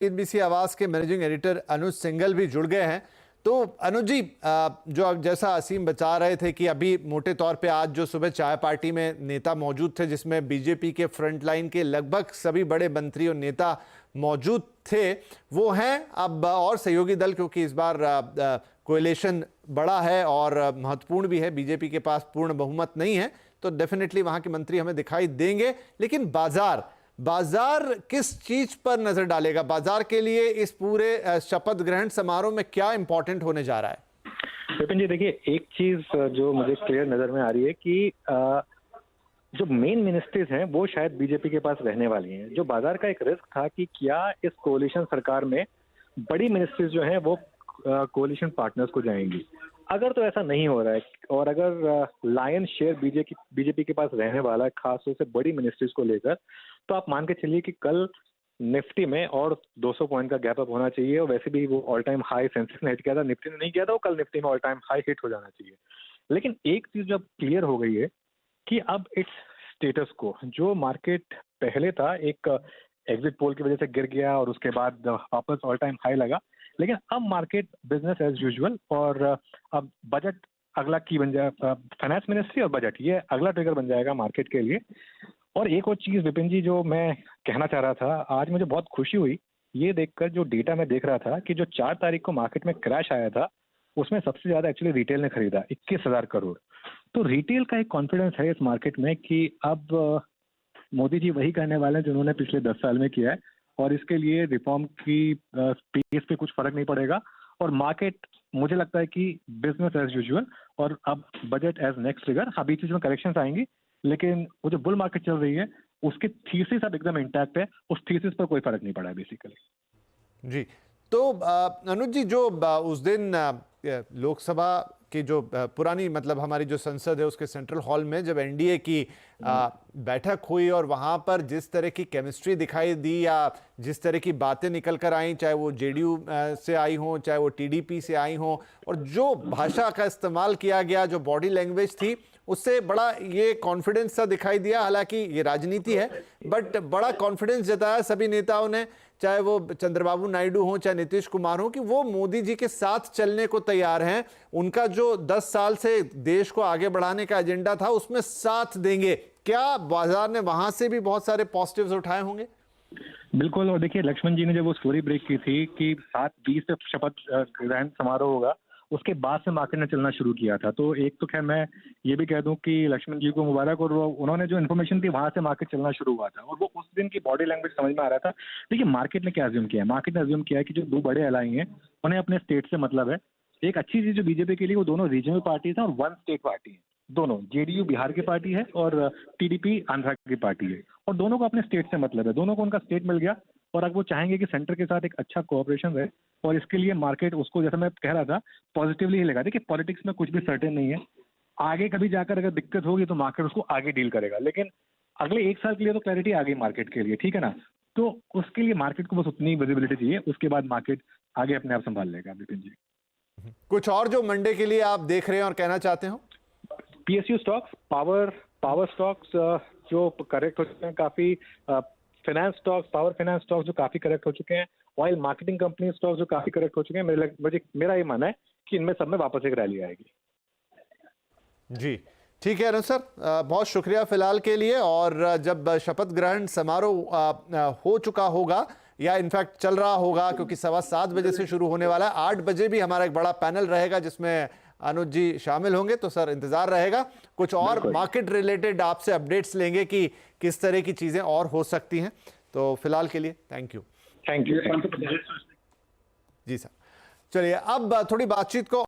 NBC आवाज के managing editor अनुज सिंघल भी जुड़ गए हैं। तो अनुज जी, जो अब जैसा असीम बता रहे थे कि अभी मोटे तौर पे आज जो सुबह चाय पार्टी में नेता मौजूद थे, जिसमें बीजेपी के फ्रंट लाइन के लगभग सभी बड़े मंत्री और नेता मौजूद थे, वो हैं अब और सहयोगी दल, क्योंकि इस बार कोएलिशन बड़ा है और महत्वपूर्ण भी है, बीजेपी के पास पूर्ण बहुमत नहीं है, तो डेफिनेटली वहां के मंत्री हमें दिखाई देंगे। लेकिन बाजार किस चीज पर नजर डालेगा? बाजार के लिए इस पूरे शपथ ग्रहण समारोह में क्या इंपॉर्टेंट होने जा रहा है? विपिन जी, देखिए, एक चीज जो मुझे क्लियर नजर में आ रही है कि जो मेन मिनिस्ट्रीज हैं वो शायद बीजेपी के पास रहने वाली हैं। जो बाजार का एक रिस्क था कि क्या इस कोalition सरकार में बड़ी मिनिस्ट्रीज जो हैं वो कोalition पार्टनर्स को जाएंगी। अगर तो ऐसा नहीं हो रहा है और अगर लायन शेयर बीजेपी के पास रहने वाला है, खासतौर से बड़ी मिनिस्ट्रीज को लेकर, तो आप मान के चलिए कि कल निफ्टी में और 200 पॉइंट का गैप अप होना चाहिए। और वैसे भी वो ऑल टाइम हाई सेंसेक्स ने हिट किया था, निफ्टी ने नहीं किया था, वो कल निफ्टी में ऑल टाइम हाई हिट हो जाना चाहिए। लेकिन एक चीज जो अब क्लियर हो गई है कि अब इट्स स्टेटस को, जो मार्केट पहले था एक एग्जिट पोल की वजह से गिर गया और उसके बाद वापस ऑल टाइम हाई लगा, लेकिन अब मार्केट बिजनेस एज यूजुअल। और अब बजट अगला की बन जाए, फाइनेंस मिनिस्ट्री और बजट, ये अगला ट्रिगर बन जाएगा मार्केट के लिए। और एक और चीज विपिन जी जो मैं कहना चाह रहा था, आज मुझे बहुत खुशी हुई ये देखकर, जो डेटा मैं देख रहा था कि जो 4 तारीख को मार्केट में क्रैश आया था उसमें सबसे ज्यादा एक्चुअली रिटेल ने खरीदा, 21,000 करोड़। तो रिटेल का एक कॉन्फिडेंस है इस मार्केट में कि अब मोदी जी वही करने वाले हैं जिन्होंने पिछले 10 साल में किया है, और इसके लिए रिफॉर्म की पेस पे कुछ फर्क नहीं पड़ेगा। और मार्केट, मुझे लगता है कि बिजनेस एज यूजुअल, और अब बजट एज नेक्स्ट ट्रिगर। हाँ, बीच में करेक्शंस आएंगी, लेकिन वो जो बुल मार्केट चल रही है उसके थीसिस अब एकदम इंटैक्ट है, उस थीसिस पर कोई फर्क नहीं पड़ा है बेसिकली। जी, तो अनुज जी, जो उस दिन लोकसभा की जो पुरानी, मतलब हमारी जो संसद है उसके सेंट्रल हॉल में जब एनडीए की बैठक हुई और वहां पर जिस तरह की केमिस्ट्री दिखाई दी या जिस तरह की बातें निकल कर आई, चाहे वो जेडीयू से आई हो, चाहे वो टीडीपी से आई हो, और जो भाषा का इस्तेमाल किया गया, जो बॉडी लैंग्वेज थी, उससे बड़ा ये कॉन्फिडेंस सा दिखाई दिया। हालांकि ये राजनीति है, बट बड़ा कॉन्फिडेंस जताया सभी नेताओं ने, चाहे वो चंद्रबाबू नायडू हो चाहे नीतीश कुमार हो, कि वो मोदी जी के साथ चलने को तैयार हैं। उनका जो 10 साल से देश को आगे बढ़ाने का एजेंडा था उसमें साथ देंगे। क्या बाजार ने वहां से भी बहुत सारे पॉजिटिव्स उठाए होंगे? बिल्कुल। और देखिए, लक्ष्मण जी ने जब वो स्टोरी ब्रेक की थी कि 7:20 से शपथ ग्रहण समारोह होगा, उसके बाद से मार्केट ने चलना शुरू किया था। तो एक तो खैर मैं ये भी कह दूं कि लक्ष्मण जी को मुबारक, और उन्होंने जो इन्फॉर्मेशन थी वहां से मार्केट चलना शुरू हुआ था, और वो उस दिन की बॉडी लैंग्वेज समझ में आ रहा था। देखिए, मार्केट ने क्या अज्यूम किया है? मार्केट ने अज्यूम किया है कि जो 2 बड़े एलाई हैं उन्हें अपने स्टेट से मतलब है। एक अच्छी चीज जो बीजेपी के लिए, वो दोनों रीजनल पार्टीज हैं और 1 स्टेट पार्टी है। दोनों, जेडीयू बिहार की पार्टी है और टीडीपी आंध्र की पार्टी है, और दोनों को अपने स्टेट से मतलब है। दोनों को उनका स्टेट मिल गया, और अब वो चाहेंगे कि सेंटर के साथ एक अच्छा कोऑपरेशन रहे, और इसके लिए मार्केट उसको, जैसा मैं कह रहा था, पॉजिटिवली ही लगा। देखिए, पॉलिटिक्स में कुछ भी सर्टेन नहीं है, आगे कभी जाकर अगर दिक्कत होगी तो मार्केट उसको आगे डील करेगा, लेकिन अगले 1 साल के लिए तो क्लैरिटी आ गई मार्केट के लिए, ठीक है ना। तो उसके लिए मार्केट को बस उतनी विजिबिलिटी चाहिए, उसके बाद मार्केट आगे अपने आप संभाल लेगा। विपिन जी, कुछ और जो मंडे के लिए आप देख रहे हैं और कहना चाहते हो? पीएसयू स्टॉक्स, पावर स्टॉक्स जो करेक्ट हो चुके हैं काफी, finance stocks, power finance stocks जो काफी करेक्ट हो चुके हैं, ऑयल मार्केटिंग कंपनी स्टॉक्स जो काफी करेक्ट हो चुके हैं। मेरा ये मानना है कि इनमें सब में वापस एक रैली आएगी। जी, ठीक है अनुज सर, बहुत शुक्रिया फिलहाल के लिए। और जब शपथ ग्रहण समारोह हो चुका होगा या इनफैक्ट चल रहा होगा, क्योंकि 7:15 बजे से शुरू होने वाला है, 8 बजे भी हमारा एक बड़ा पैनल रहेगा जिसमें अनुज जी शामिल होंगे, तो सर इंतजार रहेगा। कुछ और मार्केट रिलेटेड आपसे अपडेट्स लेंगे कि किस तरह की चीजें और हो सकती हैं। तो फिलहाल के लिए थैंक यू। Thank you. जी सर, चलिए अब थोड़ी बातचीत को